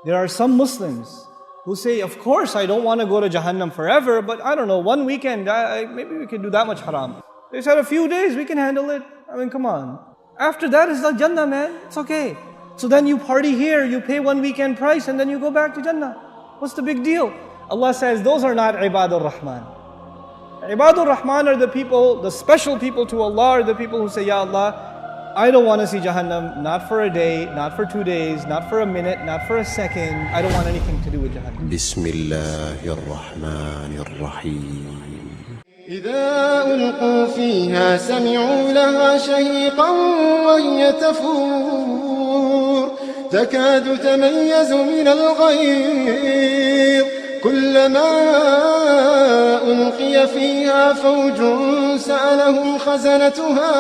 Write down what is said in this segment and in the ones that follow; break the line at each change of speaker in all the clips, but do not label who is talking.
There are some Muslims who say, of course I don't want to go to Jahannam forever, but I don't know, one weekend, maybe we can do that much haram. They said a few days, we can handle it. I mean, come on. After that, it's like Jannah, man. It's okay. So then you party here, you pay one weekend price, and then you go back to Jannah. What's the big deal? Allah says, those are not Ibadur Rahman. Ibadur Rahman are the people, the special people to Allah are the people who say, Ya Allah, I don't want to see Jahannam, not for a day, not for 2 days, not for a minute, not for a second. I don't want anything to do with Jahannam.
Bismillahirrahmanirrahim. إذا ألقوا فيها سمعوا لها شهيقا وهي تفور تكاد تميز من الغيظ كلما ألقي فيها فوج سألهم خزنتها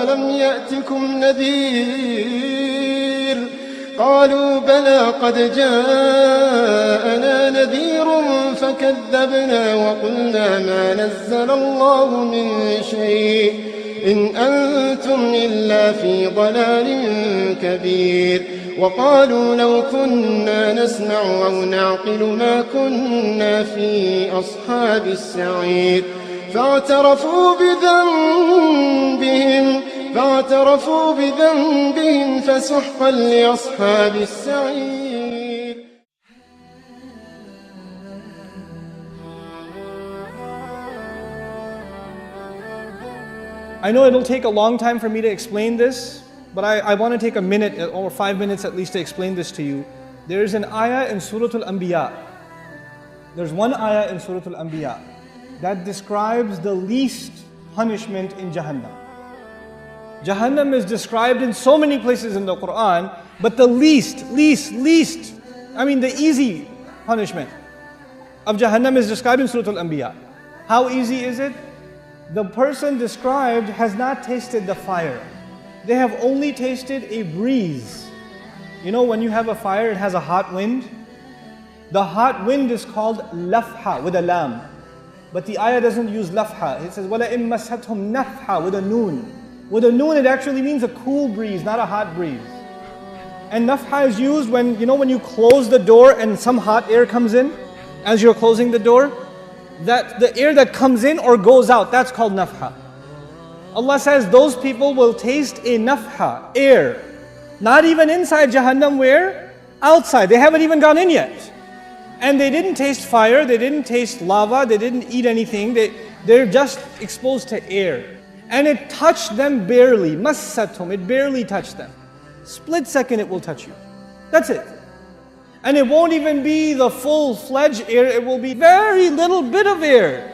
ألم يأتكم نذير قالوا بلى قد جاءنا نذير فكذبنا وقلنا ما نزل الله من شيء إن أنتم إلا في ضلال كبير وقالوا لو كنا نسمع أو نعقل ما كنا في أصحاب السعير فاعترفوا بذنبهم فسحقا لأصحاب السعير.
I know it'll take a long time for me to explain this, but I want to take a minute or 5 minutes at least to explain this to you. There is an ayah in Surah Al-Anbiya. There's one ayah in Surah Al-Anbiya that describes the least punishment in Jahannam. Jahannam is described in so many places in the Quran, but the least, the easy punishment of Jahannam is described in Surah Al-Anbiya. How easy is it? The person described has not tasted the fire. They have only tasted a breeze. You know, when you have a fire, it has a hot wind. The hot wind is called lafha with a lam. But the ayah doesn't use lafha. It says, وَلَئِن مَسَّتْهُمْ نَفْحَ with a noon. With a noon, it actually means a cool breeze, not a hot breeze. And nafha is used when, when you close the door and some hot air comes in as you're closing the door. That the air that comes in or goes out, that's called nafha. Allah says those people will taste a nafha, air. Not even inside Jahannam, where? Outside. They haven't even gone in yet. And they didn't taste fire, they didn't taste lava, they didn't eat anything. They're just exposed to air. And it touched them barely. Massatum, it barely touched them. Split second it will touch you. That's it. And it won't even be the full-fledged air, it will be very little bit of air.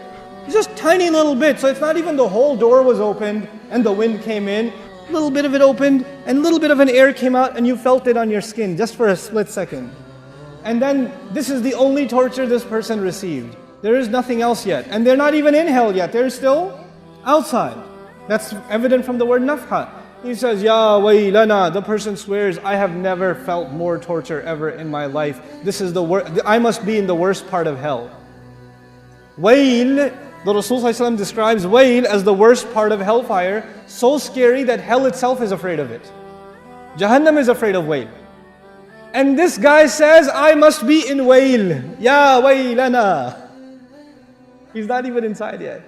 Just tiny little bit, so it's not even the whole door was opened and the wind came in. A little bit of it opened and a little bit of an air came out and you felt it on your skin just for a split second. And then this is the only torture this person received. There is nothing else yet. And they're not even in hell yet, they're still outside. That's evident from the word nafha. He says, Ya waylana, the person swears, I have never felt more torture ever in my life. This is the worst, I must be in the worst part of hell. Wayl, the Rasul ﷺ describes wayl as the worst part of hellfire, so scary that hell itself is afraid of it. Jahannam is afraid of wayl. And this guy says, I must be in wayl. Ya waylana. He's not even inside yet.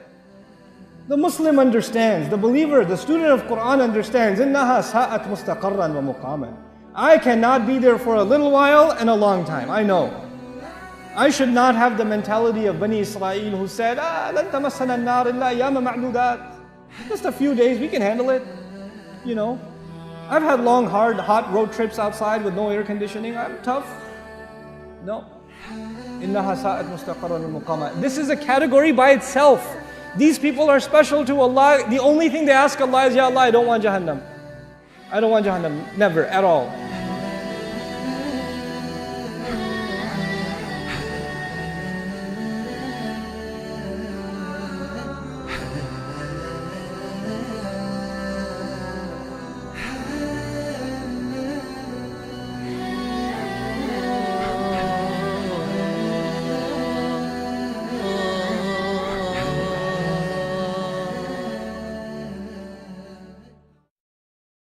The Muslim understands, the believer, the student of Quran understands, إِنَّهَا سَاءَتْ مُسْتَقَرًّا وَمُقَامًا. I cannot be there for a little while and a long time, I know. I should not have the mentality of Bani Israel who said, لَن تَمَسَّنَا النَّارِ إِلَّا أَيَّامًا مَعْدُودَاتٍ. Just a few days, we can handle it. I've had long, hard, hot road trips outside with no air conditioning. I'm tough. No. إِنَّهَا سَاءَتْ مُسْتَقَرًّا وَمُقَامًا. This is a category by itself. These people are special to Allah. The only thing they ask Allah is, Ya Allah, I don't want Jahannam. I don't want Jahannam. Never, at all.